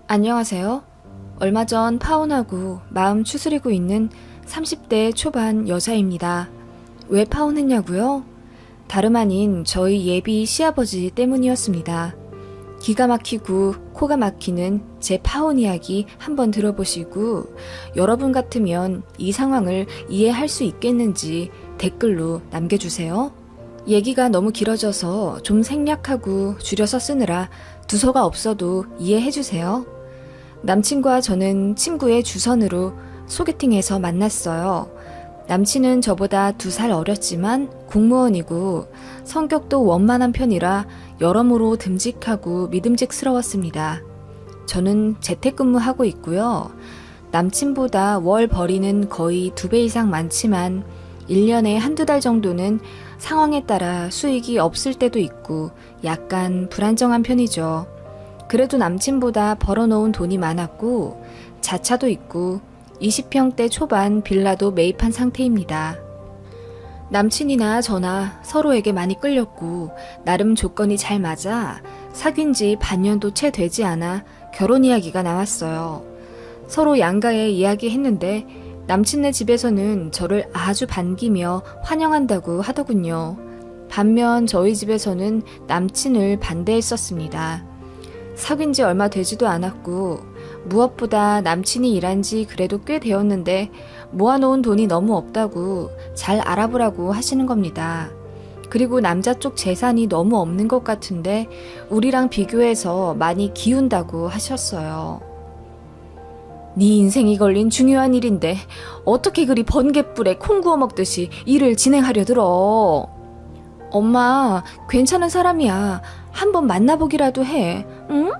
안녕하세요. 얼마 전 파혼하고 마음 추스리고 있는 30대 초반 여자입니다. 왜 파혼했냐고요? 다름 아닌 저희 예비 시아버지 때문이었습니다. 기가 막히고 코가 막히는 제 파혼 이야기 한번 들어보시고 여러분 같으면 이 상황을 이해할 수 있겠는지 댓글로 남겨주세요. 얘기가 너무 길어져서 좀 생략하고 줄여서 쓰느라 두서가 없어도 이해해주세요. 남친과 저는 친구의 주선으로 소개팅에서 만났어요. 남친은 저보다 2살 어렸지만 공무원이고 성격도 원만한 편이라 여러모로 듬직하고 믿음직스러웠습니다. 저는 재택근무하고 있고요. 남친보다 월 벌이는 거의 2배 이상 많지만 1년에 한두 달 정도는 상황에 따라 수익이 없을 때도 있고 약간 불안정한 편이죠. 그래도 남친보다 벌어놓은 돈이 많았고 자차도 있고 20평대 초반 빌라도 매입한 상태입니다. 남친이나 저나 서로에게 많이 끌렸고 나름 조건이 잘 맞아 사귄 지 반년도 채 되지 않아 결혼 이야기가 나왔어요. 서로 양가에 이야기했는데 남친네 집에서는 저를 아주 반기며 환영한다고 하더군요. 반면 저희 집에서는 남친을 반대했었습니다. 사귄 지 얼마 되지도 않았고 무엇보다 남친이 일한 지 그래도 꽤 되었는데 모아놓은 돈이 너무 없다고 잘 알아보라고 하시는 겁니다. 그리고 남자 쪽 재산이 너무 없는 것 같은데 우리랑 비교해서 많이 기운다고 하셨어요. 네 인생이 걸린 중요한 일인데 어떻게 그리 번갯불에 콩 구워 먹듯이 일을 진행하려 들어. 엄마, 괜찮은 사람이야. 한번 만나보기라도 해, 응?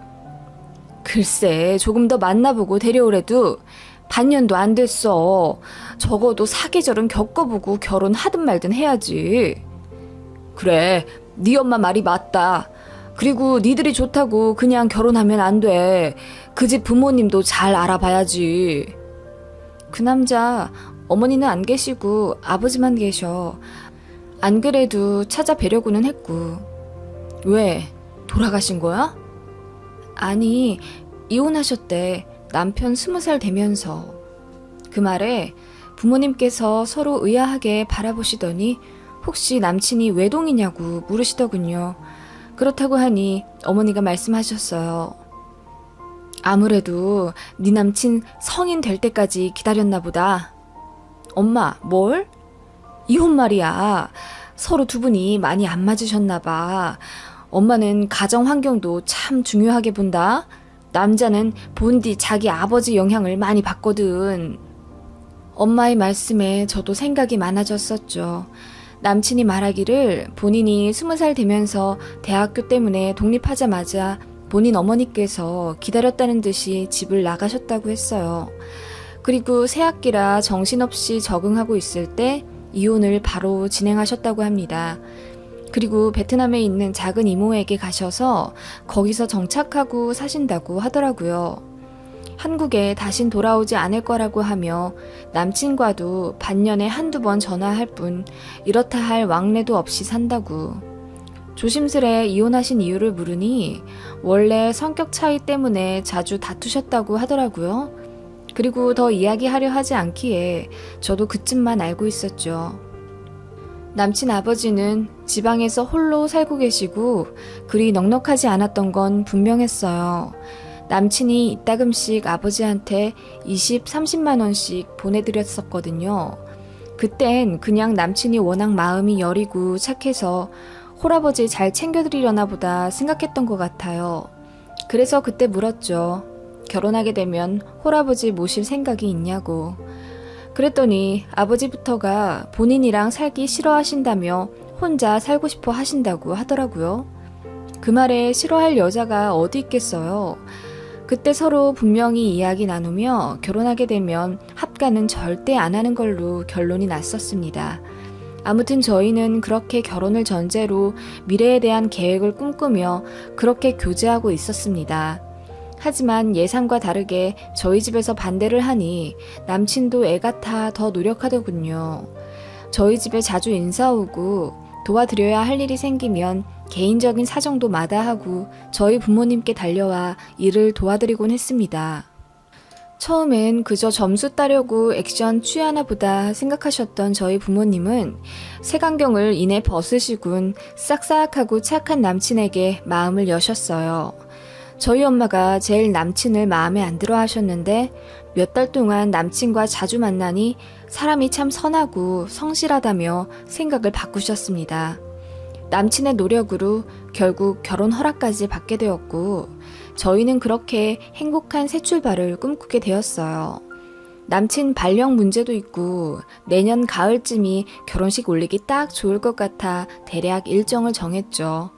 글쎄, 조금 더 만나보고 데려오래도 반년도 안 됐어. 적어도 사계절은 겪어보고 결혼하든 말든 해야지. 그래, 네 엄마 말이 맞다. 그리고 니들이 좋다고 그냥 결혼하면 안 돼. 그 집 부모님도 잘 알아봐야지. 그 남자, 어머니는 안 계시고 아버지만 계셔. 안 그래도 찾아뵈려고는 했고. 왜? 돌아가신 거야? 아니, 이혼하셨대. 남편 20살 되면서. 그 말에 부모님께서 서로 의아하게 바라보시더니 혹시 남친이 외동이냐고 물으시더군요. 그렇다고 하니 어머니가 말씀하셨어요. 아무래도 네 남친 성인 될 때까지 기다렸나 보다. 엄마, 뭘? 이혼 말이야. 서로 두 분이 많이 안 맞으셨나 봐. 엄마는 가정 환경도 참 중요하게 본다. 남자는 본디 자기 아버지 영향을 많이 받거든. 엄마의 말씀에 저도 생각이 많아졌었죠. 남친이 말하기를 본인이 20살 되면서 대학교 때문에 독립하자마자 본인 어머니께서 기다렸다는 듯이 집을 나가셨다고 했어요. 그리고 새학기라 정신없이 적응하고 있을 때 이혼을 바로 진행하셨다고 합니다. 그리고 베트남에 있는 작은 이모에게 가셔서 거기서 정착하고 사신다고 하더라고요. 한국에 다신 돌아오지 않을 거라고 하며 남친과도 반년에 한두 번 전화할 뿐 이렇다 할 왕래도 없이 산다고. 조심스레 이혼하신 이유를 물으니 원래 성격 차이 때문에 자주 다투셨다고 하더라고요. 그리고 더 이야기하려 하지 않기에 저도 그쯤만 알고 있었죠. 남친 아버지는 지방에서 홀로 살고 계시고 그리 넉넉하지 않았던 건 분명했어요. 남친이 이따금씩 아버지한테 20, 30만 원씩 보내드렸었거든요. 그땐 그냥 남친이 워낙 마음이 여리고 착해서 홀아버지 잘 챙겨드리려나 보다 생각했던 것 같아요. 그래서 그때 물었죠. 결혼하게 되면 홀아버지 모실 생각이 있냐고. 그랬더니 아버지부터가 본인이랑 살기 싫어하신다며 혼자 살고 싶어 하신다고 하더라고요. 그 말에 싫어할 여자가 어디 있겠어요. 그때 서로 분명히 이야기 나누며 결혼하게 되면 합가는 절대 안 하는 걸로 결론이 났었습니다. 아무튼 저희는 그렇게 결혼을 전제로 미래에 대한 계획을 꿈꾸며 그렇게 교제하고 있었습니다. 하지만 예상과 다르게 저희 집에서 반대를 하니 남친도 애 같아 더 노력하더군요. 저희 집에 자주 인사 오고 도와드려야 할 일이 생기면 개인적인 사정도 마다하고 저희 부모님께 달려와 일을 도와드리곤 했습니다. 처음엔 그저 점수 따려고 액션 취하나 보다 생각하셨던 저희 부모님은 색안경을 이내 벗으시곤 싹싹하고 착한 남친에게 마음을 여셨어요. 저희 엄마가 제일 남친을 마음에 안 들어 하셨는데 몇 달 동안 남친과 자주 만나니 사람이 참 선하고 성실하다며 생각을 바꾸셨습니다. 남친의 노력으로 결국 결혼 허락까지 받게 되었고 저희는 그렇게 행복한 새 출발을 꿈꾸게 되었어요. 남친 발령 문제도 있고 내년 가을쯤이 결혼식 올리기 딱 좋을 것 같아 대략 일정을 정했죠.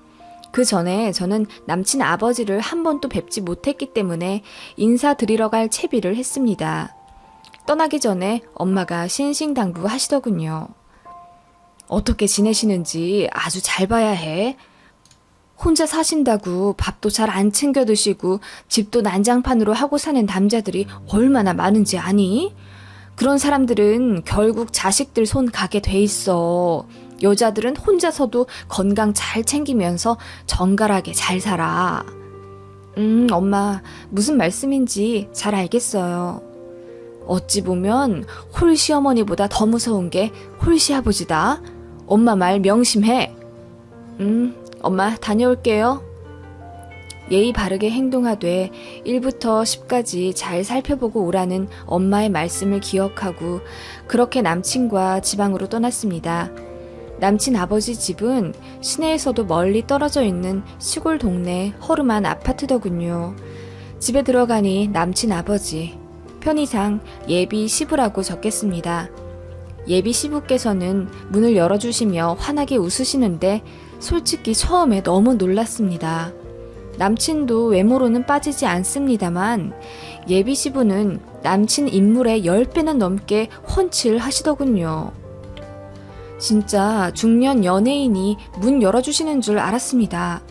그 전에 저는 남친 아버지를 한 번도 뵙지 못했기 때문에 인사드리러 갈 채비를 했습니다. 떠나기 전에 엄마가 신신당부 하시더군요. 어떻게 지내시는지 아주 잘 봐야 해. 혼자 사신다고 밥도 잘 안 챙겨 드시고 집도 난장판으로 하고 사는 남자들이 얼마나 많은지 아니? 그런 사람들은 결국 자식들 손 가게 돼 있어. 여자들은 혼자서도 건강 잘 챙기면서 정갈하게 잘 살아. 엄마, 무슨 말씀인지 잘 알겠어요. 어찌 보면 홀시어머니보다 더 무서운 게 홀시아버지다. 엄마 말 명심해. 엄마 다녀올게요. 예의 바르게 행동하되 1부터 10까지 잘 살펴보고 오라는 엄마의 말씀을 기억하고 그렇게 남친과 지방으로 떠났습니다. 남친 아버지 집은 시내에서도 멀리 떨어져 있는 시골 동네 허름한 아파트더군요. 집에 들어가니 남친 아버지, 편의상 예비 시부라고 적겠습니다. 예비 시부께서는 문을 열어주시며 환하게 웃으시는데 솔직히 처음에 너무 놀랐습니다. 남친도 외모로는 빠지지 않습니다만 예비 시부는 남친 인물의 10배는 넘게 훤칠 하시더군요. 진짜 중년 연예인이 문 열어주시는 줄 알았습니다.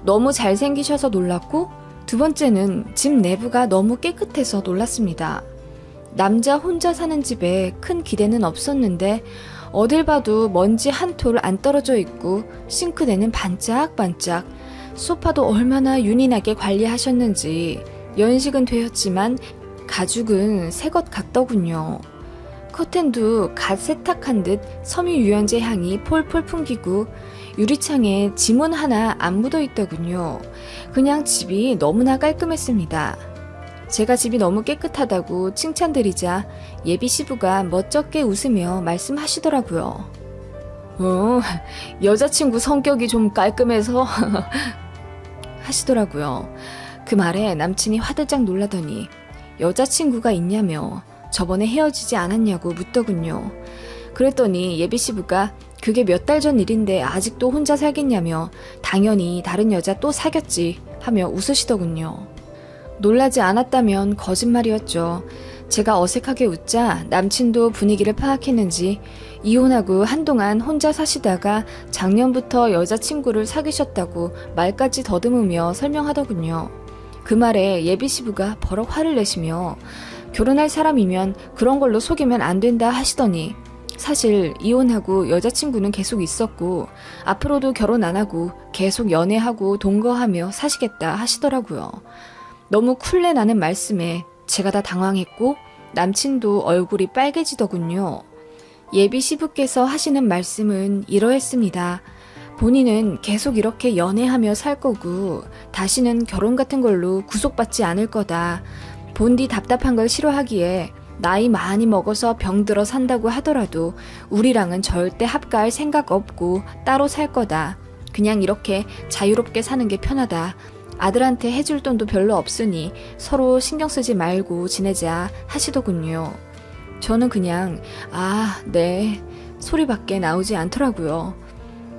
너무 잘생기셔서 놀랐고 두 번째는 집 내부가 너무 깨끗해서 놀랐습니다. 남자 혼자 사는 집에 큰 기대는 없었는데 어딜 봐도 먼지 한 톨 안 떨어져 있고 싱크대는 반짝반짝, 소파도 얼마나 윤희나게 관리하셨는지 연식은 되었지만 가죽은 새 것 같더군요. 커튼도 갓 세탁한 듯 섬유유연제 향이 폴폴 풍기고 유리창에 지문 하나 안 묻어 있더군요. 그냥 집이 너무나 깔끔했습니다. 제가 집이 너무 깨끗하다고 칭찬드리자 예비 시부가 멋쩍게 웃으며 말씀하시더라고요. 여자친구 성격이 좀 깔끔해서 하시더라고요. 그 말에 남친이 화들짝 놀라더니 여자친구가 있냐며 저번에 헤어지지 않았냐고 묻더군요. 그랬더니 예비 시부가 그게 몇 달 전 일인데 아직도 혼자 살겠냐며 당연히 다른 여자 또 사귀었지 하며 웃으시더군요. 놀라지 않았다면 거짓말이었죠. 제가 어색하게 웃자 남친도 분위기를 파악했는지 이혼하고 한동안 혼자 사시다가 작년부터 여자친구를 사귀셨다고 말까지 더듬으며 설명하더군요. 그 말에 예비 시부가 버럭 화를 내시며 결혼할 사람이면 그런 걸로 속이면 안 된다 하시더니 사실 이혼하고 여자친구는 계속 있었고 앞으로도 결혼 안 하고 계속 연애하고 동거하며 사시겠다 하시더라고요. 너무 쿨내 나는 말씀에 제가 다 당황했고 남친도 얼굴이 빨개지더군요. 예비 시부께서 하시는 말씀은 이러했습니다. 본인은 계속 이렇게 연애하며 살 거고 다시는 결혼 같은 걸로 구속받지 않을 거다. 본디 답답한 걸 싫어하기에 나이 많이 먹어서 병들어 산다고 하더라도 우리랑은 절대 합가할 생각 없고 따로 살 거다. 그냥 이렇게 자유롭게 사는 게 편하다. 아들한테 해줄 돈도 별로 없으니 서로 신경 쓰지 말고 지내자 하시더군요. 저는 그냥 네 소리밖에 나오지 않더라고요.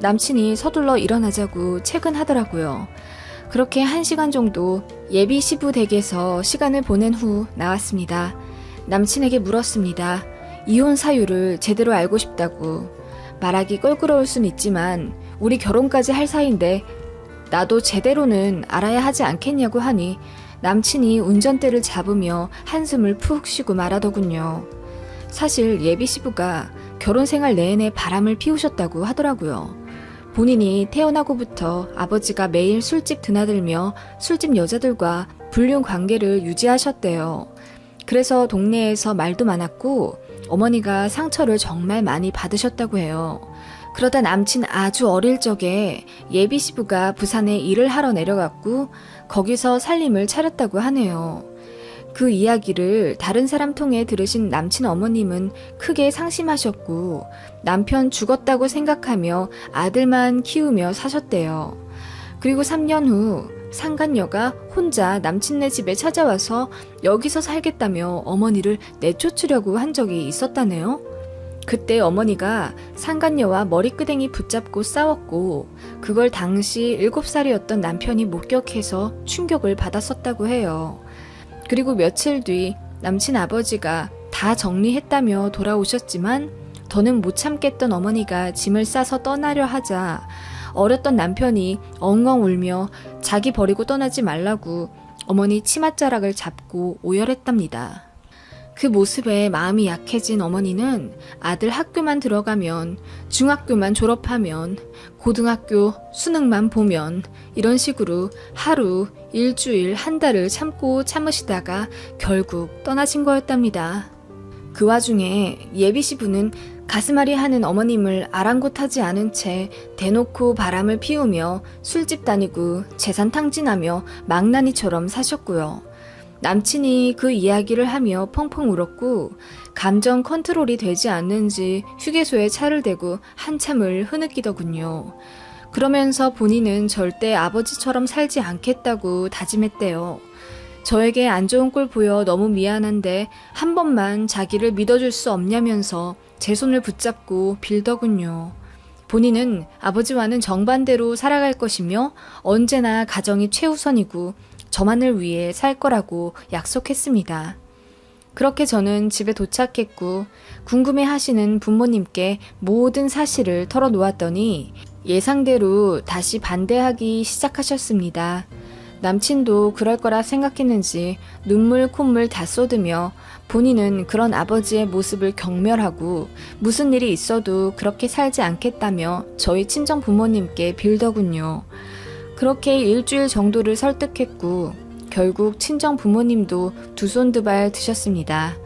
남친이 서둘러 일어나자고 퇴근하더라고요. 그렇게 1시간 정도 예비 시부 댁에서 시간을 보낸 후 나왔습니다. 남친에게 물었습니다. 이혼 사유를 제대로 알고 싶다고. 말하기 껄끄러울 순 있지만 우리 결혼까지 할 사이인데 나도 제대로는 알아야 하지 않겠냐고 하니 남친이 운전대를 잡으며 한숨을 푹 쉬고 말하더군요. 사실 예비 시부가 결혼 생활 내내 바람을 피우셨다고 하더라고요. 본인이 태어나고부터 아버지가 매일 술집 드나들며 술집 여자들과 불륜 관계를 유지하셨대요. 그래서 동네에서 말도 많았고 어머니가 상처를 정말 많이 받으셨다고 해요. 그러다 남친 아주 어릴 적에 예비 시부가 부산에 일을 하러 내려갔고 거기서 살림을 차렸다고 하네요. 그 이야기를 다른 사람 통해 들으신 남친 어머님은 크게 상심하셨고 남편 죽었다고 생각하며 아들만 키우며 사셨대요. 그리고 3년 후 상간녀가 혼자 남친네 집에 찾아와서 여기서 살겠다며 어머니를 내쫓으려고 한 적이 있었다네요. 그때 어머니가 상간녀와 머리끄댕이 붙잡고 싸웠고 그걸 당시 7살이었던 남편이 목격해서 충격을 받았었다고 해요. 그리고 며칠 뒤 남친 아버지가 다 정리했다며 돌아오셨지만 더는 못 참겠던 어머니가 짐을 싸서 떠나려 하자 어렸던 남편이 엉엉 울며 자기 버리고 떠나지 말라고 어머니 치맛자락을 잡고 오열했답니다. 그 모습에 마음이 약해진 어머니는 아들 학교만 들어가면, 중학교만 졸업하면, 고등학교 수능만 보면 이런 식으로 하루, 일주일, 한 달을 참고 참으시다가 결국 떠나신 거였답니다. 그 와중에 예비 시부는 가슴앓이 하는 어머님을 아랑곳하지 않은 채 대놓고 바람을 피우며 술집 다니고 재산 탕진하며 망나니처럼 사셨고요. 남친이 그 이야기를 하며 펑펑 울었고 감정 컨트롤이 되지 않는지 휴게소에 차를 대고 한참을 흐느끼더군요. 그러면서 본인은 절대 아버지처럼 살지 않겠다고 다짐했대요. 저에게 안 좋은 꼴 보여 너무 미안한데 한 번만 자기를 믿어줄 수 없냐면서 제 손을 붙잡고 빌더군요. 본인은 아버지와는 정반대로 살아갈 것이며 언제나 가정이 최우선이고 저만을 위해 살 거라고 약속했습니다. 그렇게 저는 집에 도착했고 궁금해하시는 부모님께 모든 사실을 털어놓았더니 예상대로 다시 반대하기 시작하셨습니다. 남친도 그럴 거라 생각했는지 눈물 콧물 다 쏟으며 본인은 그런 아버지의 모습을 경멸하고 무슨 일이 있어도 그렇게 살지 않겠다며 저희 친정 부모님께 빌더군요. 그렇게 일주일 정도를 설득했고 결국 친정 부모님도 두 손 두 발 드셨습니다.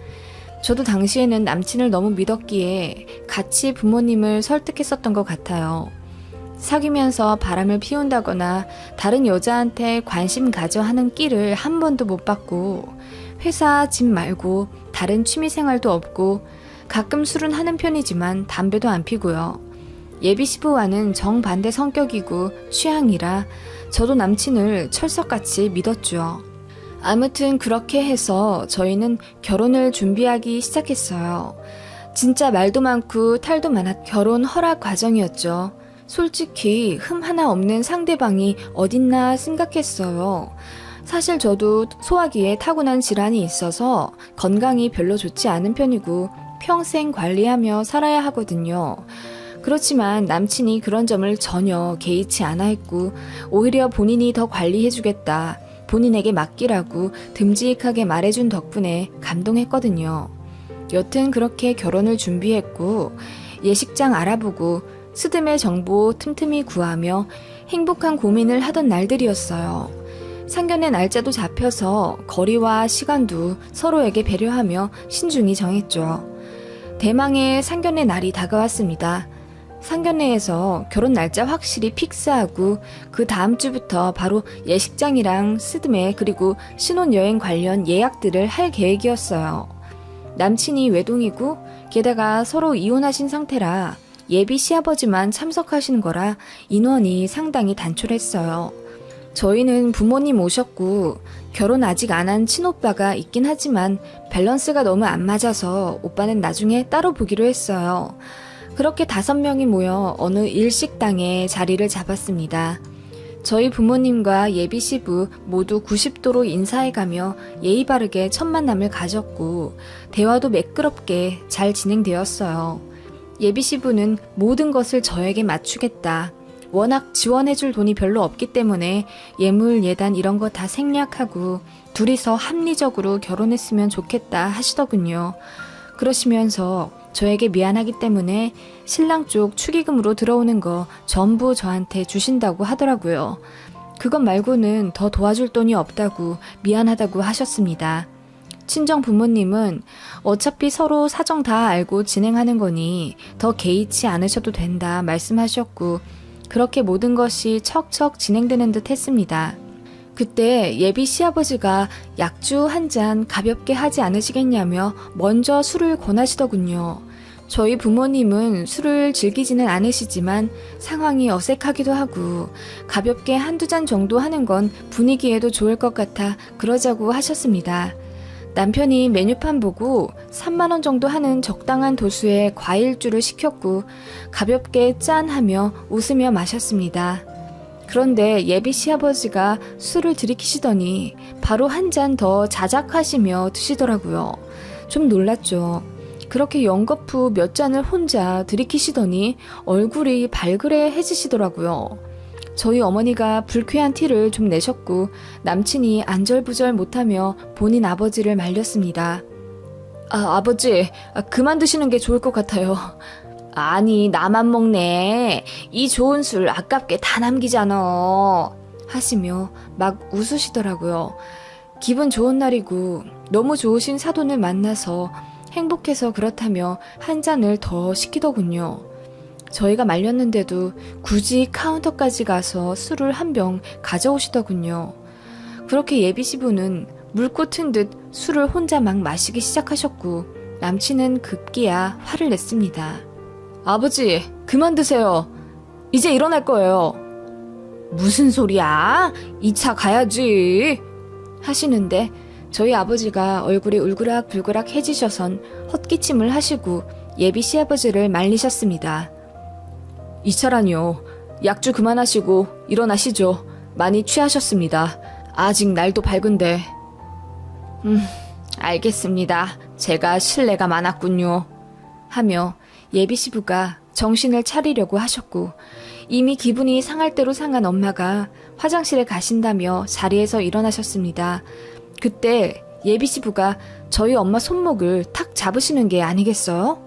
저도 당시에는 남친을 너무 믿었기에 같이 부모님을 설득했었던 것 같아요. 사귀면서 바람을 피운다거나 다른 여자한테 관심 가져 하는 끼를 한 번도 못 받고 회사 집 말고 다른 취미생활도 없고 가끔 술은 하는 편이지만 담배도 안 피고요. 예비 시부와는 정반대 성격이고 취향이라 저도 남친을 철석같이 믿었죠. 아무튼 그렇게 해서 저희는 결혼을 준비하기 시작했어요. 진짜 말도 많고 탈도 많았 결혼 허락 과정이었죠. 솔직히 흠 하나 없는 상대방이 어딨나 생각했어요. 사실 저도 소화기에 타고난 질환이 있어서 건강이 별로 좋지 않은 편이고 평생 관리하며 살아야 하거든요. 그렇지만 남친이 그런 점을 전혀 개의치 않아 했고 오히려 본인이 더 관리해주겠다, 본인에게 맡기라고 듬직하게 말해준 덕분에 감동했거든요. 여튼 그렇게 결혼을 준비했고 예식장 알아보고 스드메 정보 틈틈이 구하며 행복한 고민을 하던 날들이었어요. 상견례 날짜도 잡혀서 거리와 시간도 서로에게 배려하며 신중히 정했죠. 대망의 상견례 날이 다가왔습니다. 상견례에서 결혼 날짜 확실히 픽스하고 그 다음 주부터 바로 예식장이랑 스드메 그리고 신혼여행 관련 예약들을 할 계획이었어요. 남친이 외동이고 게다가 서로 이혼하신 상태라 예비 시아버지만 참석하시는 거라 인원이 상당히 단촐했어요. 저희는 부모님 오셨고 결혼 아직 안 한 친오빠가 있긴 하지만 밸런스가 너무 안 맞아서 오빠는 나중에 따로 보기로 했어요. 그렇게 5명이 모여 어느 일식당에 자리를 잡았습니다. 저희 부모님과 예비 시부 모두 90도로 인사해가며 예의 바르게 첫 만남을 가졌고 대화도 매끄럽게 잘 진행되었어요. 예비 시부는 모든 것을 저에게 맞추겠다. 워낙 지원해줄 돈이 별로 없기 때문에 예물, 예단 이런 거 다 생략하고 둘이서 합리적으로 결혼했으면 좋겠다 하시더군요. 그러시면서 저에게 미안하기 때문에 신랑 쪽 축의금으로 들어오는 거 전부 저한테 주신다고 하더라고요. 그것 말고는 더 도와줄 돈이 없다고 미안하다고 하셨습니다. 친정 부모님은 어차피 서로 사정 다 알고 진행하는 거니 더 개의치 않으셔도 된다 말씀하셨고, 그렇게 모든 것이 척척 진행되는 듯 했습니다. 그때 예비 시아버지가 약주 한 잔 가볍게 하지 않으시겠냐며 먼저 술을 권하시더군요. 저희 부모님은 술을 즐기지는 않으시지만 상황이 어색하기도 하고 가볍게 한두 잔 정도 하는 건 분위기에도 좋을 것 같아 그러자고 하셨습니다. 남편이 메뉴판 보고 3만 원 정도 하는 적당한 도수의 과일주를 시켰고 가볍게 짠 하며 웃으며 마셨습니다. 그런데 예비 시아버지가 술을 들이키시더니 바로 한 잔 더 자작하시며 드시더라고요. 좀 놀랐죠. 그렇게 연거푸 몇 잔을 혼자 들이키시더니 얼굴이 발그레해지시더라고요. 저희 어머니가 불쾌한 티를 좀 내셨고 남친이 안절부절 못하며 본인 아버지를 말렸습니다. 아버지, 그만 드시는 게 좋을 것 같아요. 아니, 나만 먹네. 이 좋은 술 아깝게 다 남기잖아. 하시며 막 웃으시더라고요. 기분 좋은 날이고 너무 좋으신 사돈을 만나서 행복해서 그렇다며 한 잔을 더 시키더군요. 저희가 말렸는데도 굳이 카운터까지 가서 술을 한 병 가져오시더군요. 그렇게 예비 시부는 물고 튼 듯 술을 혼자 막 마시기 시작하셨고 남친은 급기야 화를 냈습니다. 아버지, 그만 드세요. 이제 일어날 거예요. 무슨 소리야? 2차 가야지. 하시는데 저희 아버지가 얼굴이 울그락불그락 해지셔선 헛기침을 하시고 예비 시아버지를 말리셨습니다. 2차라뇨. 약주 그만하시고 일어나시죠. 많이 취하셨습니다. 아직 날도 밝은데. 알겠습니다. 제가 실례가 많았군요. 하며 예비 시부가 정신을 차리려고 하셨고 이미 기분이 상할 대로 상한 엄마가 화장실에 가신다며 자리에서 일어나셨습니다. 그때 예비 시부가 저희 엄마 손목을 탁 잡으시는 게 아니겠어요?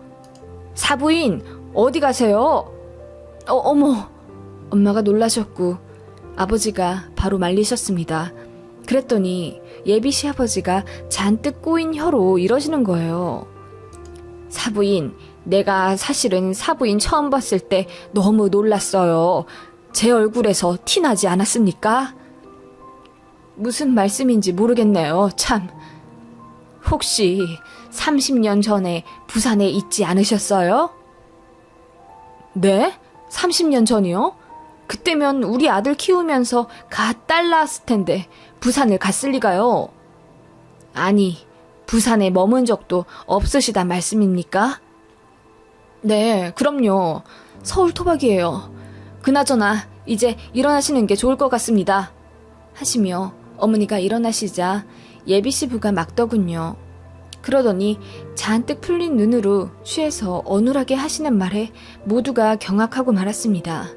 사부인, 어디 가세요? 어머. 엄마가 놀라셨고 아버지가 바로 말리셨습니다. 그랬더니 예비 시아버지가 잔뜩 꼬인 혀로 이러시는 거예요. 사부인, 내가 사실은 사부인 처음 봤을 때 너무 놀랐어요. 제 얼굴에서 티나지 않았습니까? 무슨 말씀인지 모르겠네요. 참. 혹시 30년 전에 부산에 있지 않으셨어요? 네? 30년 전이요? 그때면 우리 아들 키우면서 갓 딸 낳았을 텐데 부산을 갔을 리가요. 아니, 부산에 머문 적도 없으시단 말씀입니까? 네, 그럼요. 서울 토박이에요. 그나저나 이제 일어나시는 게 좋을 것 같습니다. 하시며 어머니가 일어나시자 예비 시부가 막더군요. 그러더니 잔뜩 풀린 눈으로 취해서 어눌하게 하시는 말에 모두가 경악하고 말았습니다.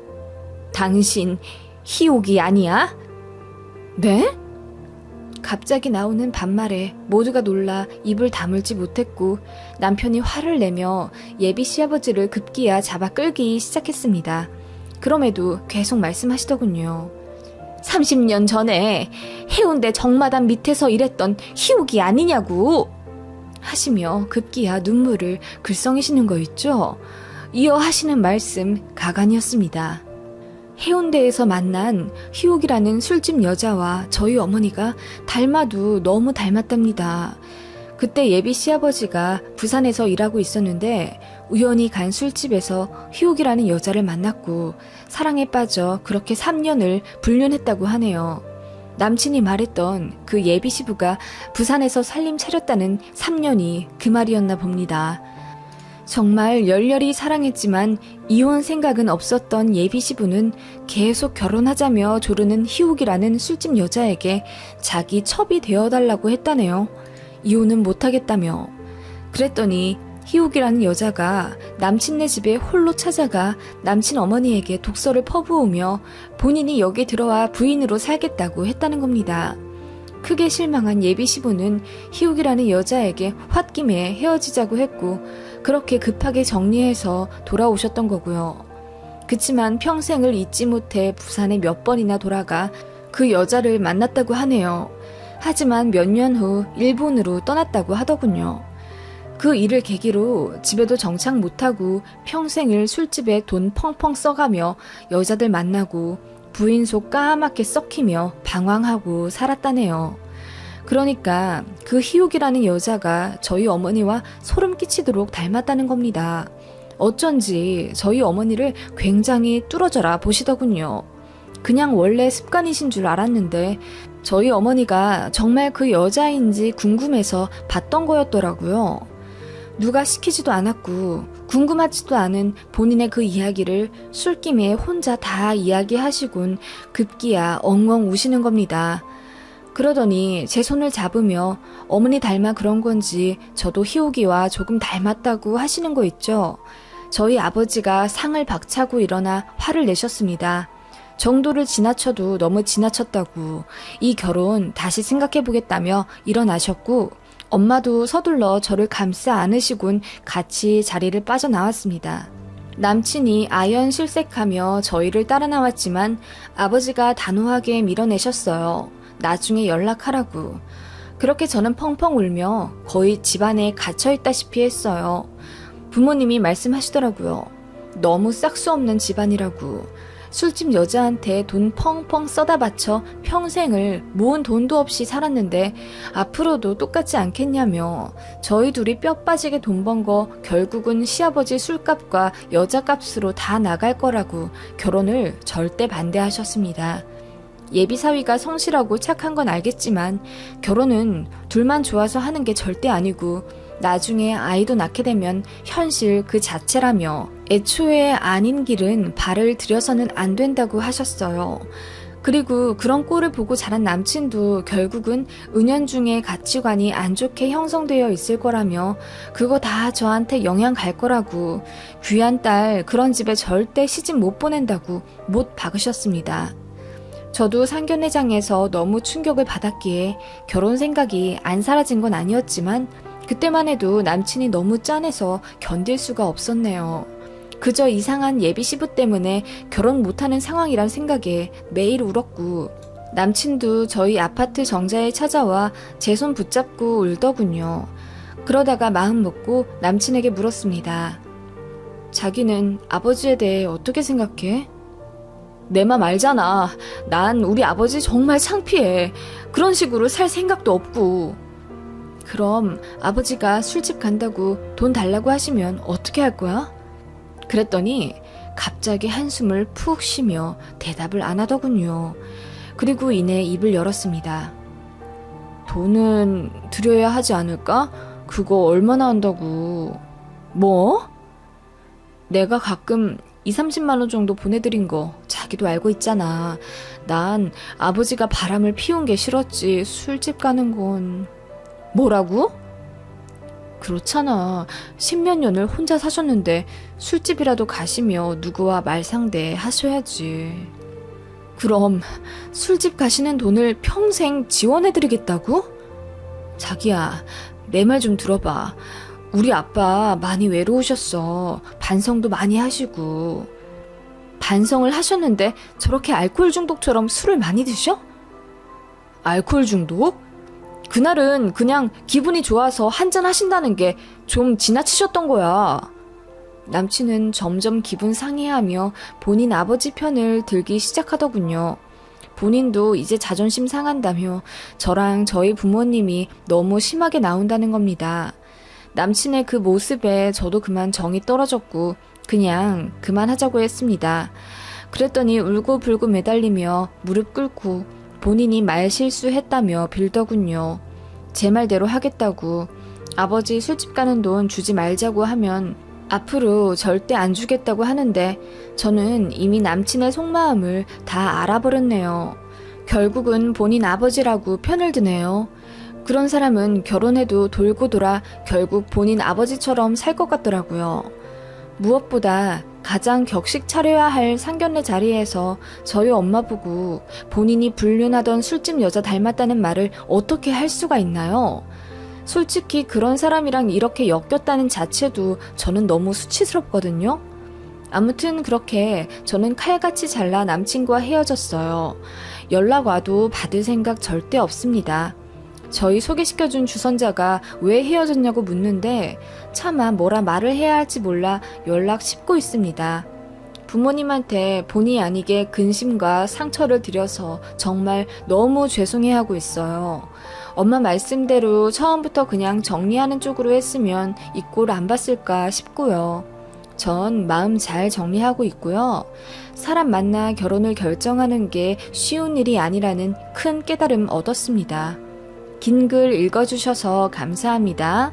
당신 희옥이 아니야? 네? 갑자기 나오는 반말에 모두가 놀라 입을 다물지 못했고 남편이 화를 내며 예비 시아버지를 급기야 잡아 끌기 시작했습니다. 그럼에도 계속 말씀하시더군요. 30년 전에 해운대 정마담 밑에서 일했던 희옥이 아니냐고 하시며 급기야 눈물을 글썽이시는 거 있죠? 이어 하시는 말씀 가관이었습니다. 해운대에서 만난 희옥이라는 술집 여자와 저희 어머니가 닮아도 너무 닮았답니다. 그때 예비 시아버지가 부산에서 일하고 있었는데 우연히 간 술집에서 희옥이라는 여자를 만났고 사랑에 빠져 그렇게 3년을 불륜했다고 하네요. 남친이 말했던 그 예비 시부가 부산에서 살림 차렸다는 3년이 그 말이었나 봅니다. 정말 열렬히 사랑했지만 이혼 생각은 없었던 예비 시부는 계속 결혼하자며 조르는 희옥이라는 술집 여자에게 자기 첩이 되어달라고 했다네요. 이혼은 못하겠다며. 그랬더니 희옥이라는 여자가 남친네 집에 홀로 찾아가 남친 어머니에게 독서를 퍼부으며 본인이 여기 들어와 부인으로 살겠다고 했다는 겁니다. 크게 실망한 예비 시부는 희욱이라는 여자에게 홧김에 헤어지자고 했고 그렇게 급하게 정리해서 돌아오셨던 거고요. 그치만 평생을 잊지 못해 부산에 몇 번이나 돌아가 그 여자를 만났다고 하네요. 하지만 몇 년 후 일본으로 떠났다고 하더군요. 그 일을 계기로 집에도 정착 못하고 평생을 술집에 돈 펑펑 써가며 여자들 만나고 부인 속 까맣게 썩히며 방황하고 살았다네요. 그러니까 그 희욱이라는 여자가 저희 어머니와 소름 끼치도록 닮았다는 겁니다. 어쩐지 저희 어머니를 굉장히 뚫어져라 보시더군요. 그냥 원래 습관이신 줄 알았는데 저희 어머니가 정말 그 여자인지 궁금해서 봤던 거였더라고요. 누가 시키지도 않았고 궁금하지도 않은 본인의 그 이야기를 술김에 혼자 다 이야기하시곤 급기야 엉엉 우시는 겁니다. 그러더니 제 손을 잡으며 어머니 닮아 그런 건지 저도 희옥이와 조금 닮았다고 하시는 거 있죠. 저희 아버지가 상을 박차고 일어나 화를 내셨습니다. 정도를 지나쳐도 너무 지나쳤다고 이 결혼 다시 생각해보겠다며 일어나셨고 엄마도 서둘러 저를 감싸 안으시곤 같이 자리를 빠져나왔습니다. 남친이 아연실색하며 저희를 따라 나왔지만 아버지가 단호하게 밀어내셨어요. 나중에 연락하라고. 그렇게 저는 펑펑 울며 거의 집안에 갇혀있다시피 했어요. 부모님이 말씀하시더라고요. 너무 싹수 없는 집안이라고. 술집 여자한테 돈 펑펑 써다 바쳐 평생을 모은 돈도 없이 살았는데 앞으로도 똑같지 않겠냐며 저희 둘이 뼈 빠지게 돈 번 거 결국은 시아버지 술값과 여자값으로 다 나갈 거라고 결혼을 절대 반대하셨습니다. 예비사위가 성실하고 착한 건 알겠지만 결혼은 둘만 좋아서 하는 게 절대 아니고 나중에 아이도 낳게 되면 현실 그 자체라며 애초에 아닌 길은 발을 들여서는 안 된다고 하셨어요. 그리고 그런 꼴을 보고 자란 남친도 결국은 은연중에 가치관이 안 좋게 형성되어 있을 거라며 그거 다 저한테 영향 갈 거라고 귀한 딸 그런 집에 절대 시집 못 보낸다고 못 박으셨습니다. 저도 상견례장에서 너무 충격을 받았기에 결혼 생각이 안 사라진 건 아니었지만 그때만 해도 남친이 너무 짠해서 견딜 수가 없었네요. 그저 이상한 예비 시부 때문에 결혼 못하는 상황이란 생각에 매일 울었고 남친도 저희 아파트 정자에 찾아와 제 손 붙잡고 울더군요. 그러다가 마음 먹고 남친에게 물었습니다. 자기는 아버지에 대해 어떻게 생각해? 내 맘 알잖아. 난 우리 아버지 정말 창피해. 그런 식으로 살 생각도 없고. 그럼 아버지가 술집 간다고 돈 달라고 하시면 어떻게 할 거야? 그랬더니 갑자기 한숨을 푹 쉬며 대답을 안 하더군요. 그리고 이내 입을 열었습니다. 돈은 드려야 하지 않을까? 그거 얼마나 한다고. 뭐? 내가 가끔 20-30만 원 정도 보내드린 거 자기도 알고 있잖아. 난 아버지가 바람을 피운 게 싫었지 술집 가는 건. 뭐라고? 그렇잖아. 10몇 년을 혼자 사셨는데 술집이라도 가시며 누구와 말상대 하셔야지. 그럼 술집 가시는 돈을 평생 지원해드리겠다고? 자기야, 내 말 좀 들어봐. 우리 아빠 많이 외로우셨어. 반성도 많이 하시고. 반성을 하셨는데 저렇게 알코올 중독처럼 술을 많이 드셔? 알코올 중독? 그날은 그냥 기분이 좋아서 한잔 하신다는 게 좀 지나치셨던 거야. 남친은 점점 기분 상해하며 본인 아버지 편을 들기 시작하더군요. 본인도 이제 자존심 상한다며 저랑 저희 부모님이 너무 심하게 나온다는 겁니다. 남친의 그 모습에 저도 그만 정이 떨어졌고 그냥 그만하자고 했습니다. 그랬더니 울고불고 매달리며 무릎 꿇고 본인이 말 실수했다며 빌더군요. 제 말대로 하겠다고 아버지 술집 가는 돈 주지 말자고 하면 앞으로 절대 안 주겠다고 하는데 저는 이미 남친의 속마음을 다 알아버렸네요. 결국은 본인 아버지라고 편을 드네요. 그런 사람은 결혼해도 돌고 돌아 결국 본인 아버지처럼 살 것 같더라고요. 무엇보다 가장 격식 차려야 할 상견례 자리에서 저희 엄마 보고 본인이 불륜하던 술집 여자 닮았다는 말을 어떻게 할 수가 있나요? 솔직히 그런 사람이랑 이렇게 엮였다는 자체도 저는 너무 수치스럽거든요. 아무튼 그렇게 저는 칼같이 잘라 남친과 헤어졌어요. 연락 와도 받을 생각 절대 없습니다. 저희 소개시켜준 주선자가 왜 헤어졌냐고 묻는데 차마 뭐라 말을 해야 할지 몰라 연락 씹고 있습니다. 부모님한테 본의 아니게 근심과 상처를 드려서 정말 너무 죄송해하고 있어요. 엄마 말씀대로 처음부터 그냥 정리하는 쪽으로 했으면 이 꼴 안 봤을까 싶고요. 전 마음 잘 정리하고 있고요. 사람 만나 결혼을 결정하는 게 쉬운 일이 아니라는 큰 깨달음 얻었습니다. 긴 글 읽어주셔서 감사합니다.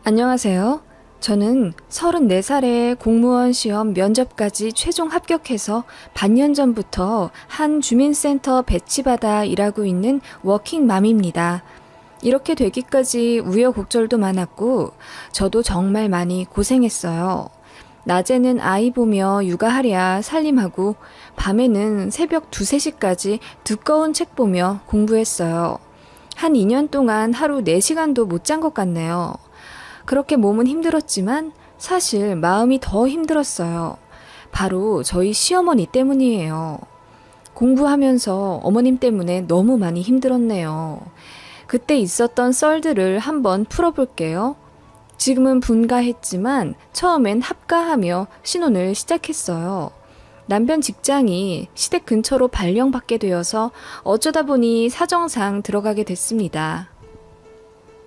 안녕하세요. 저는 34살에 공무원 시험 면접까지 최종 합격해서 반년 전부터 한 주민센터 배치받아 일하고 있는 워킹맘입니다. 이렇게 되기까지 우여곡절도 많았고 저도 정말 많이 고생했어요. 낮에는 아이 보며 육아하랴 살림하고 밤에는 새벽 2, 3시까지 두꺼운 책 보며 공부했어요. 한 2년 동안 하루 4시간도 못 잔 것 같네요. 그렇게 몸은 힘들었지만 사실 마음이 더 힘들었어요. 바로 저희 시어머니 때문이에요. 공부하면서 어머님 때문에 너무 많이 힘들었네요. 그때 있었던 썰들을 한번 풀어볼게요. 지금은 분가했지만 처음엔 합가하며 신혼을 시작했어요. 남편 직장이 시댁 근처로 발령받게 되어서 어쩌다 보니 사정상 들어가게 됐습니다.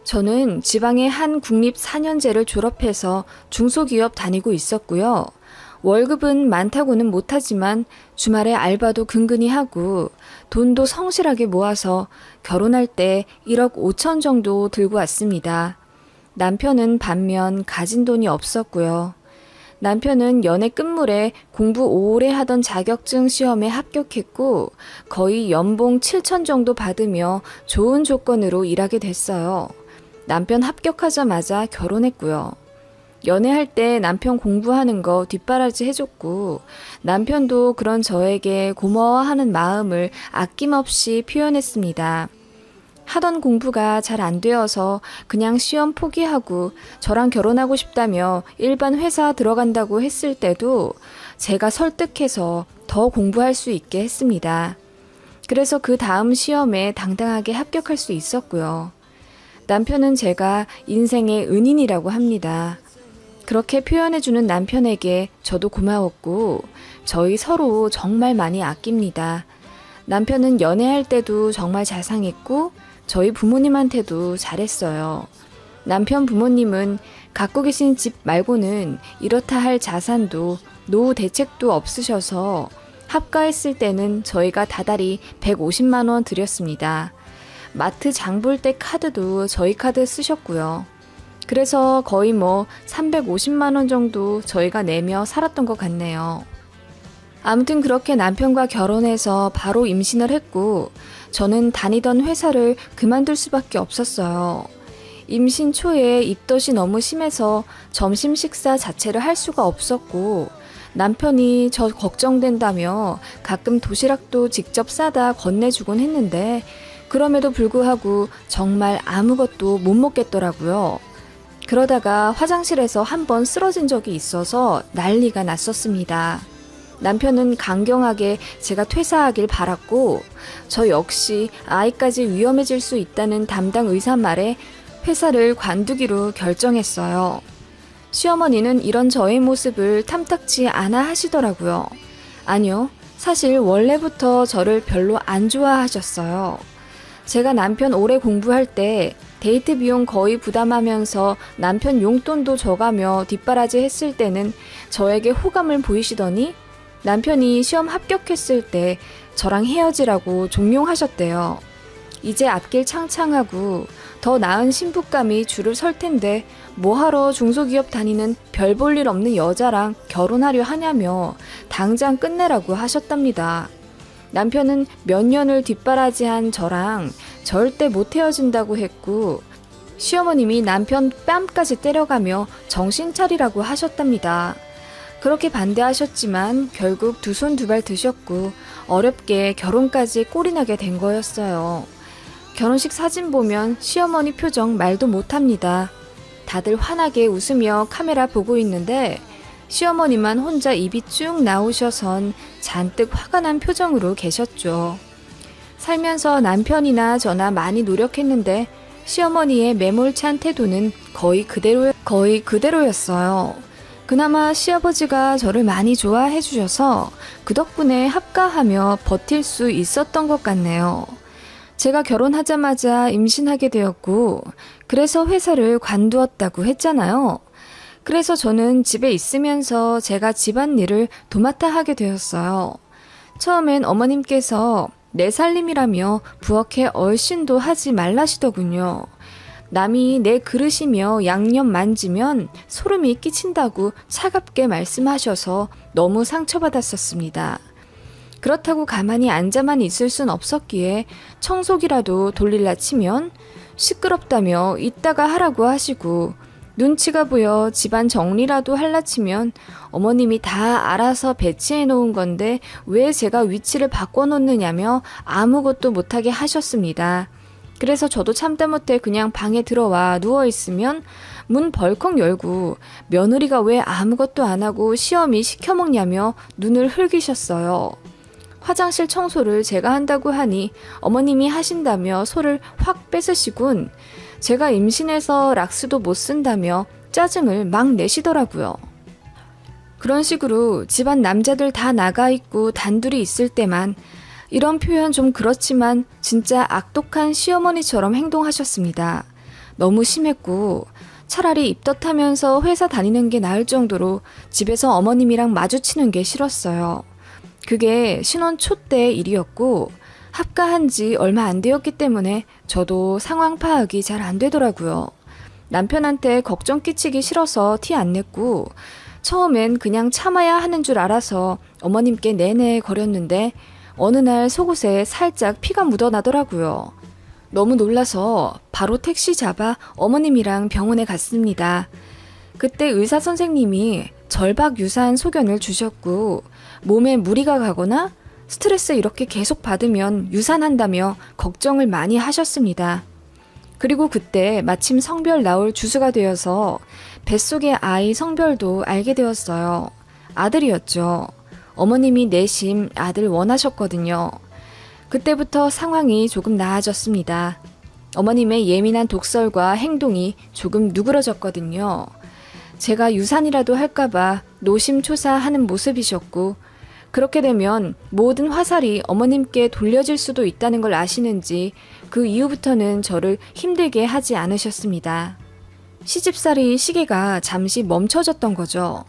저는 지방의 한 국립 4년제를 졸업해서 중소기업 다니고 있었고요. 월급은 많다고는 못하지만 주말에 알바도 근근히 하고 돈도 성실하게 모아서 결혼할 때 1억 5천 정도 들고 왔습니다. 남편은 반면 가진 돈이 없었고요. 남편은 연애 끝물에 공부 오래 하던 자격증 시험에 합격했고 거의 연봉 7천 정도 받으며 좋은 조건으로 일하게 됐어요. 남편 합격하자마자 결혼했고요. 연애할 때 남편 공부하는 거 뒷바라지 해줬고 남편도 그런 저에게 고마워하는 마음을 아낌없이 표현했습니다. 하던 공부가 잘 안 되어서 그냥 시험 포기하고 저랑 결혼하고 싶다며 일반 회사 들어간다고 했을 때도 제가 설득해서 더 공부할 수 있게 했습니다. 그래서 그 다음 시험에 당당하게 합격할 수 있었고요. 남편은 제가 인생의 은인이라고 합니다. 그렇게 표현해주는 남편에게 저도 고마웠고 저희 서로 정말 많이 아낍니다. 남편은 연애할 때도 정말 자상했고 저희 부모님한테도 잘했어요. 남편 부모님은 갖고 계신 집 말고는 이렇다 할 자산도 노후 대책도 없으셔서 합가했을 때는 저희가 다달이 150만 원 드렸습니다. 마트 장볼 때 카드도 저희 카드 쓰셨고요. 그래서 거의 350만 원 정도 저희가 내며 살았던 것 같네요. 아무튼 그렇게 남편과 결혼해서 바로 임신을 했고 저는 다니던 회사를 그만둘 수밖에 없었어요. 임신 초에 입덧이 너무 심해서 점심 식사 자체를 할 수가 없었고 남편이 저 걱정된다며 가끔 도시락도 직접 싸다 건네주곤 했는데 그럼에도 불구하고 정말 아무것도 못 먹겠더라고요. 그러다가 화장실에서 한번 쓰러진 적이 있어서 난리가 났었습니다. 남편은 강경하게 제가 퇴사하길 바랐고 저 역시 아이까지 위험해질 수 있다는 담당 의사 말에 회사를 관두기로 결정했어요. 시어머니는 이런 저의 모습을 탐탁지 않아 하시더라고요. 아니요, 사실 원래부터 저를 별로 안 좋아하셨어요. 제가 남편 오래 공부할 때 데이트 비용 거의 부담하면서 남편 용돈도 줘가며 뒷바라지 했을 때는 저에게 호감을 보이시더니 남편이 시험 합격했을 때 저랑 헤어지라고 종용하셨대요. 이제 앞길 창창하고 더 나은 신부감이 줄을 설 텐데 뭐하러 중소기업 다니는 별 볼 일 없는 여자랑 결혼하려 하냐며 당장 끝내라고 하셨답니다. 남편은 몇 년을 뒷바라지한 저랑 절대 못 헤어진다고 했고 시어머님이 남편 뺨까지 때려가며 정신 차리라고 하셨답니다. 그렇게 반대하셨지만 결국 두 손 두 발 드셨고 어렵게 결혼까지 꼴이 나게 된 거였어요. 결혼식 사진 보면 시어머니 표정 말도 못합니다. 다들 환하게 웃으며 카메라 보고 있는데 시어머니만 혼자 입이 쭉 나오셔선 잔뜩 화가 난 표정으로 계셨죠. 살면서 남편이나 저나 많이 노력했는데 시어머니의 매몰찬 태도는 거의 그대로였어요. 그나마 시아버지가 저를 많이 좋아해 주셔서 그 덕분에 합가하며 버틸 수 있었던 것 같네요. 제가 결혼하자마자 임신하게 되었고 그래서 회사를 관두었다고 했잖아요. 그래서 저는 집에 있으면서 제가 집안일을 도맡아 하게 되었어요. 처음엔 어머님께서 내 살림이라며 부엌에 얼씬도 하지 말라시더군요. 남이 내 그릇이며 양념 만지면 소름이 끼친다고 차갑게 말씀하셔서 너무 상처받았었습니다. 그렇다고 가만히 앉아만 있을 순 없었기에 청소기라도 돌릴라 치면 시끄럽다며 이따가 하라고 하시고 눈치가 보여 집안 정리라도 할라 치면 어머님이 다 알아서 배치해 놓은 건데 왜 제가 위치를 바꿔놓느냐며 아무것도 못하게 하셨습니다. 그래서 저도 참다 못해 그냥 방에 들어와 누워있으면 문 벌컥 열고 며느리가 왜 아무것도 안 하고 시어미 시켜먹냐며 눈을 흘기셨어요. 화장실 청소를 제가 한다고 하니 어머님이 하신다며 소를 확 뺏으시군 제가 임신해서 락스도 못 쓴다며 짜증을 막 내시더라고요. 그런 식으로 집안 남자들 다 나가 있고 단둘이 있을 때만 이런 표현 좀 그렇지만 진짜 악독한 시어머니처럼 행동하셨습니다. 너무 심했고 차라리 입덧하면서 회사 다니는 게 나을 정도로 집에서 어머님이랑 마주치는 게 싫었어요. 그게 신혼 초 때 일이었고 합가한 지 얼마 안 되었기 때문에 저도 상황 파악이 잘 안 되더라고요. 남편한테 걱정 끼치기 싫어서 티 안 냈고 처음엔 그냥 참아야 하는 줄 알아서 어머님께 내내 거렸는데 어느 날 속옷에 살짝 피가 묻어나더라고요. 너무 놀라서 바로 택시 잡아 어머님이랑 병원에 갔습니다. 그때 의사 선생님이 절박 유산 소견을 주셨고 몸에 무리가 가거나 스트레스 이렇게 계속 받으면 유산한다며 걱정을 많이 하셨습니다. 그리고 그때 마침 성별 나올 주수가 되어서 뱃속의 아이 성별도 알게 되었어요. 아들이었죠. 어머님이 내심 아들 원하셨거든요. 그때부터 상황이 조금 나아졌습니다. 어머님의 예민한 독설과 행동이 조금 누그러졌거든요. 제가 유산이라도 할까봐 노심초사하는 모습이셨고 그렇게 되면 모든 화살이 어머님께 돌려질 수도 있다는 걸 아시는지 그 이후부터는 저를 힘들게 하지 않으셨습니다. 시집살이 시계가 잠시 멈춰졌던 거죠.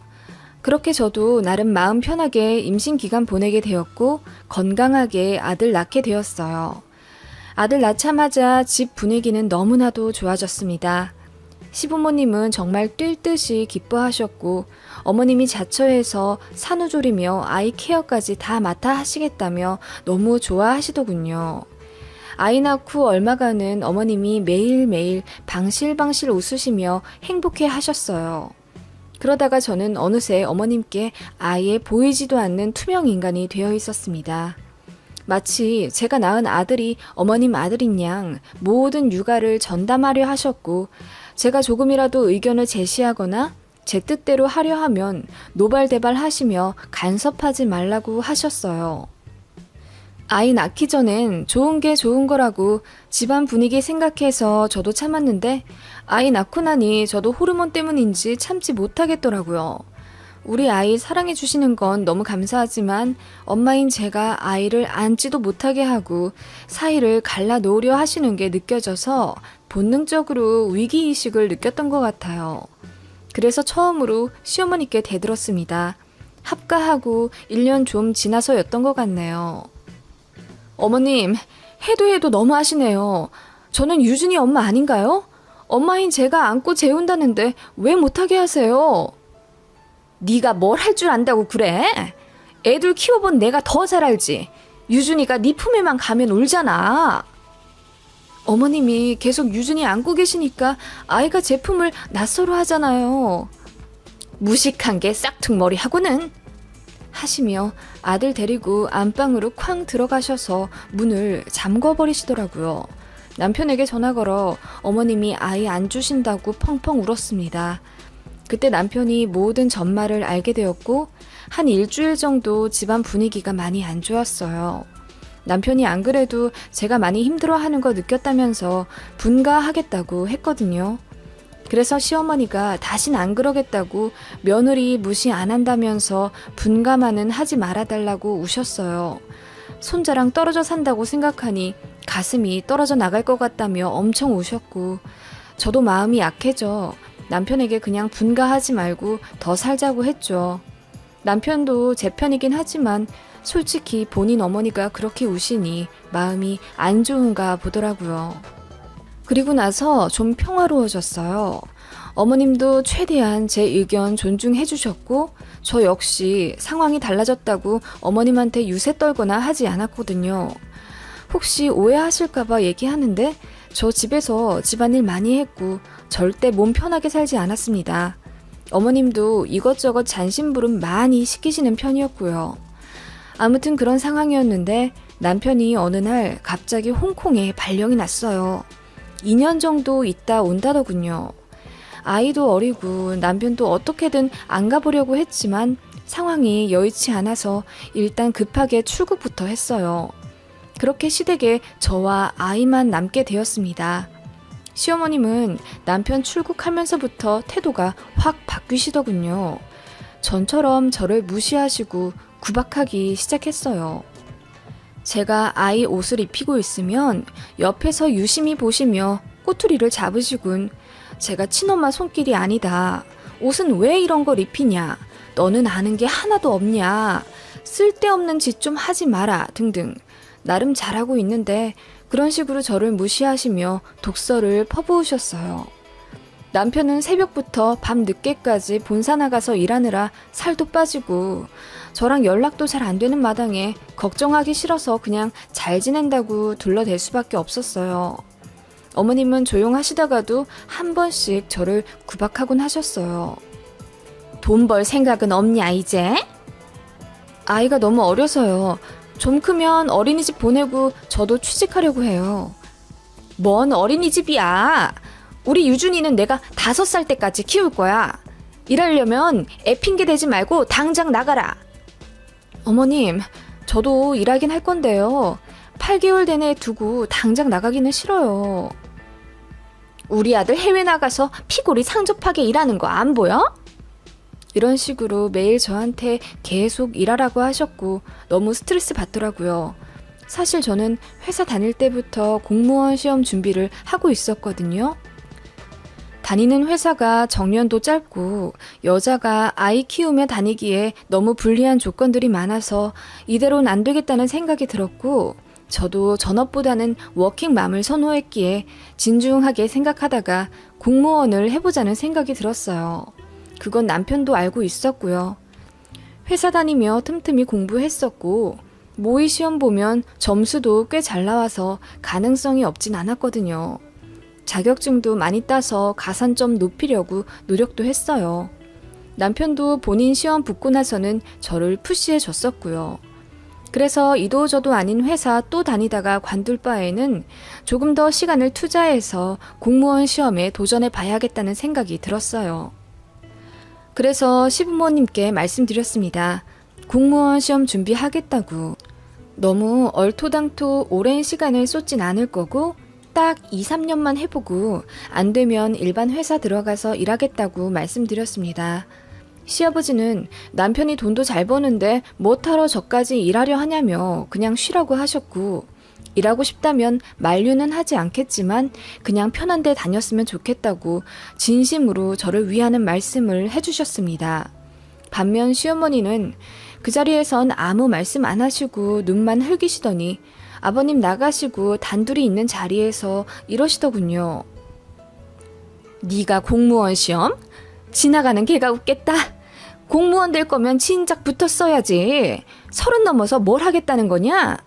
그렇게 저도 나름 마음 편하게 임신 기간 보내게 되었고 건강하게 아들 낳게 되었어요. 아들 낳자마자 집 분위기는 너무나도 좋아졌습니다. 시부모님은 정말 뛸 듯이 기뻐하셨고 어머님이 자처해서 산후조리며 아이 케어까지 다 맡아 하시겠다며 너무 좋아하시더군요. 아이 낳고 얼마간은 어머님이 매일매일 방실방실 웃으시며 행복해 하셨어요. 그러다가 저는 어느새 어머님께 아예 보이지도 않는 투명 인간이 되어 있었습니다. 마치 제가 낳은 아들이 어머님 아들인 양 모든 육아를 전담하려 하셨고 제가 조금이라도 의견을 제시하거나 제 뜻대로 하려 하면 노발대발 하시며 간섭하지 말라고 하셨어요. 아이 낳기 전엔 좋은 게 좋은 거라고 집안 분위기 생각해서 저도 참았는데 아이 낳고 나니 저도 호르몬 때문인지 참지 못하겠더라고요. 우리 아이 사랑해 주시는 건 너무 감사하지만 엄마인 제가 아이를 안지도 못하게 하고 사이를 갈라놓으려 하시는 게 느껴져서 본능적으로 위기의식을 느꼈던 것 같아요. 그래서 처음으로 시어머니께 대들었습니다. 합가하고 1년 좀 지나서였던 것 같네요. 어머님, 해도 너무하시네요. 저는 유준이 엄마 아닌가요? 엄마인 제가 안고 재운다는데 왜 못하게 하세요? 네가 뭘 할 줄 안다고 그래? 애들 키워본 내가 더 잘 알지. 유준이가 네 품에만 가면 울잖아. 어머님이 계속 유준이 안고 계시니까 아이가 제 품을 낯설어 하잖아요. 무식한 게 싹퉁머리하고는. 하시며 아들 데리고 안방으로 쾅 들어가셔서 문을 잠궈버리시더라고요. 남편에게 전화 걸어 어머님이 아이 안 주신다고 펑펑 울었습니다. 그때 남편이 모든 전말을 알게 되었고 한 일주일 정도 집안 분위기가 많이 안 좋았어요. 남편이 안 그래도 제가 많이 힘들어하는 거 느꼈다면서 분가하겠다고 했거든요. 그래서 시어머니가 다신 안 그러겠다고 며느리 무시 안 한다면서 분가만은 하지 말아달라고 우셨어요. 손자랑 떨어져 산다고 생각하니 가슴이 떨어져 나갈 것 같다며 엄청 우셨고 저도 마음이 약해져 남편에게 그냥 분가하지 말고 더 살자고 했죠. 남편도 제 편이긴 하지만 솔직히 본인 어머니가 그렇게 우시니 마음이 안 좋은가 보더라고요. 그리고 나서 좀 평화로워졌어요. 어머님도 최대한 제 의견 존중해 주셨고 저 역시 상황이 달라졌다고 어머님한테 유세 떨거나 하지 않았거든요. 혹시 오해하실까봐 얘기하는데 저 집에서 집안일 많이 했고 절대 몸 편하게 살지 않았습니다. 어머님도 이것저것 잔심부름 많이 시키시는 편이었고요. 아무튼 그런 상황이었는데 남편이 어느 날 갑자기 홍콩에 발령이 났어요. 2년 정도 있다 온다더군요. 아이도 어리고 남편도 어떻게든 안 가보려고 했지만 상황이 여의치 않아서 일단 급하게 출국부터 했어요. 그렇게 시댁에 저와 아이만 남게 되었습니다. 시어머님은 남편 출국하면서부터 태도가 확 바뀌시더군요. 전처럼 저를 무시하시고 구박하기 시작했어요. 제가 아이 옷을 입히고 있으면 옆에서 유심히 보시며 꼬투리를 잡으시군. 제가 친엄마 손길이 아니다. 옷은 왜 이런 걸 입히냐? 너는 아는 게 하나도 없냐? 쓸데없는 짓 좀 하지 마라 등등. 나름 잘하고 있는데 그런 식으로 저를 무시하시며 독설을 퍼부으셨어요. 남편은 새벽부터 밤 늦게까지 본사 나가서 일하느라 살도 빠지고 저랑 연락도 잘 안 되는 마당에 걱정하기 싫어서 그냥 잘 지낸다고 둘러댈 수밖에 없었어요. 어머님은 조용하시다가도 한 번씩 저를 구박하곤 하셨어요. 돈 벌 생각은 없냐 이제? 아이가 너무 어려서요. 좀 크면 어린이집 보내고 저도 취직하려고 해요. 뭔 어린이집이야. 우리 유준이는 내가 5살 때까지 키울 거야. 일하려면 애 핑계 대지 말고 당장 나가라. 어머님, 저도 일하긴 할 건데요. 8개월 된 애 두고 당장 나가기는 싫어요. 우리 아들 해외 나가서 피골이 상접하게 일하는 거 안 보여? 이런 식으로 매일 저한테 계속 일하라고 하셨고 너무 스트레스 받더라고요. 사실 저는 회사 다닐 때부터 공무원 시험 준비를 하고 있었거든요. 다니는 회사가 정년도 짧고 여자가 아이 키우며 다니기에 너무 불리한 조건들이 많아서 이대로는 안 되겠다는 생각이 들었고 저도 전업보다는 워킹맘을 선호했기에 진중하게 생각하다가 공무원을 해보자는 생각이 들었어요. 그건 남편도 알고 있었고요. 회사 다니며 틈틈이 공부했었고 모의 시험 보면 점수도 꽤 잘 나와서 가능성이 없진 않았거든요. 자격증도 많이 따서 가산점 높이려고 노력도 했어요. 남편도 본인 시험 붙고 나서는 저를 푸시해 줬었고요. 그래서 이도저도 아닌 회사 또 다니다가 관둘 바에는 조금 더 시간을 투자해서 공무원 시험에 도전해 봐야겠다는 생각이 들었어요. 그래서 시부모님께 말씀드렸습니다. 공무원 시험 준비하겠다고. 너무 얼토당토 오랜 시간을 쏟진 않을 거고 딱 2, 3년만 해보고 안 되면 일반 회사 들어가서 일하겠다고 말씀드렸습니다. 시아버지는 남편이 돈도 잘 버는데 뭐하러 저까지 일하려 하냐며 그냥 쉬라고 하셨고 일하고 싶다면 만류는 하지 않겠지만 그냥 편한 데 다녔으면 좋겠다고 진심으로 저를 위하는 말씀을 해주셨습니다. 반면 시어머니는 그 자리에선 아무 말씀 안 하시고 눈만 흘기시더니 아버님 나가시고 단둘이 있는 자리에서 이러시더군요. 네가 공무원 시험? 지나가는 개가 웃겠다. 공무원 될 거면 진작 붙었어야지. 30 넘어서 뭘 하겠다는 거냐?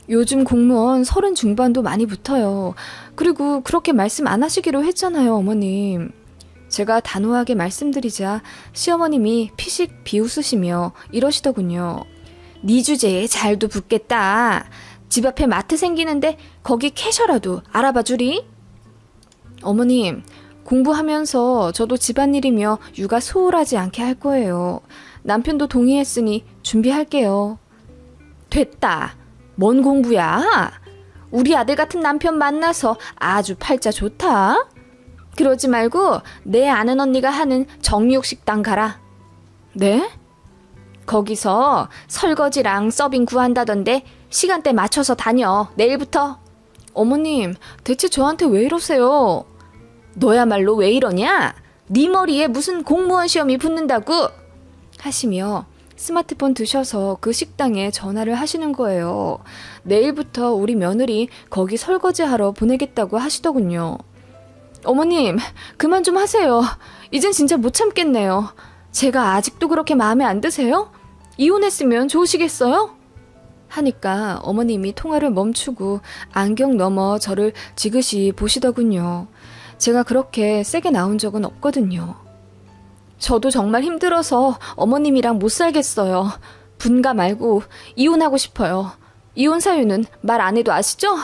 요즘 공무원 30 중반도 많이 붙어요. 그리고 그렇게 말씀 안 하시기로 했잖아요, 어머님. 제가 단호하게 말씀드리자 시어머님이 피식 비웃으시며 이러시더군요. 네 주제에 잘도 붙겠다. 집 앞에 마트 생기는데 거기 캐셔라도 알아봐 주리? 어머님, 공부하면서 저도 집안일이며 육아 소홀하지 않게 할 거예요. 남편도 동의했으니 준비할게요. 됐다. 뭔 공부야? 우리 아들 같은 남편 만나서 아주 팔자 좋다. 그러지 말고 내 아는 언니가 하는 정육식당 가라. 네? 거기서 설거지랑 서빙 구한다던데 시간대 맞춰서 다녀. 내일부터. 어머님, 대체 저한테 왜 이러세요? 너야말로 왜 이러냐? 네 머리에 무슨 공무원 시험이 붙는다고? 하시며 스마트폰 드셔서 그 식당에 전화를 하시는 거예요. 내일부터 우리 며느리 거기 설거지하러 보내겠다고 하시더군요. 어머님, 그만 좀 하세요. 이젠 진짜 못 참겠네요. 제가 아직도 그렇게 마음에 안 드세요? 이혼했으면 좋으시겠어요? 하니까 어머님이 통화를 멈추고 안경 너머 저를 지그시 보시더군요. 제가 그렇게 세게 나온 적은 없거든요. 저도 정말 힘들어서 어머님이랑 못 살겠어요. 분가 말고 이혼하고 싶어요. 이혼 사유는 말 안 해도 아시죠?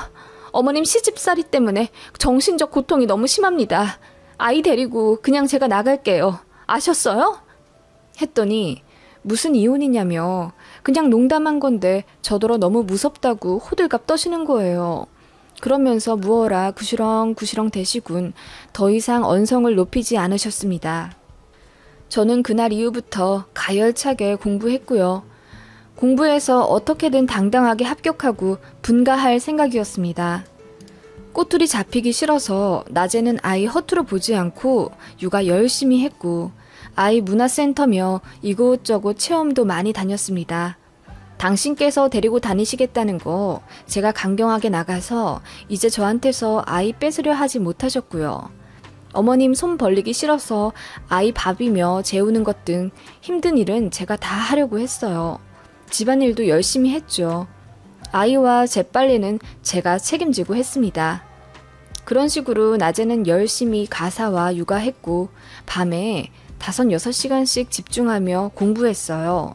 어머님 시집살이 때문에 정신적 고통이 너무 심합니다. 아이 데리고 그냥 제가 나갈게요. 아셨어요? 했더니 무슨 이혼이냐며 그냥 농담한 건데 저더러 너무 무섭다고 호들갑 떠시는 거예요. 그러면서 무어라 구시렁구시렁 대시군 더 이상 언성을 높이지 않으셨습니다. 저는 그날 이후부터 가열차게 공부했고요. 공부해서 어떻게든 당당하게 합격하고 분가할 생각이었습니다. 꼬투리 잡히기 싫어서 낮에는 아이 허투루 보지 않고 육아 열심히 했고 아이 문화센터며 이곳저곳 체험도 많이 다녔습니다. 당신께서 데리고 다니시겠다는 거 제가 강경하게 나가서 이제 저한테서 아이 뺏으려 하지 못하셨고요. 어머님 손 벌리기 싫어서 아이 밥이며 재우는 것 등 힘든 일은 제가 다 하려고 했어요. 집안일도 열심히 했죠. 아이와 재빨래는 제가 책임지고 했습니다. 그런 식으로 낮에는 열심히 가사와 육아했고 밤에 5, 6시간씩 집중하며 공부했어요.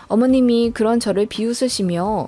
어머님이 그런 저를 비웃으시며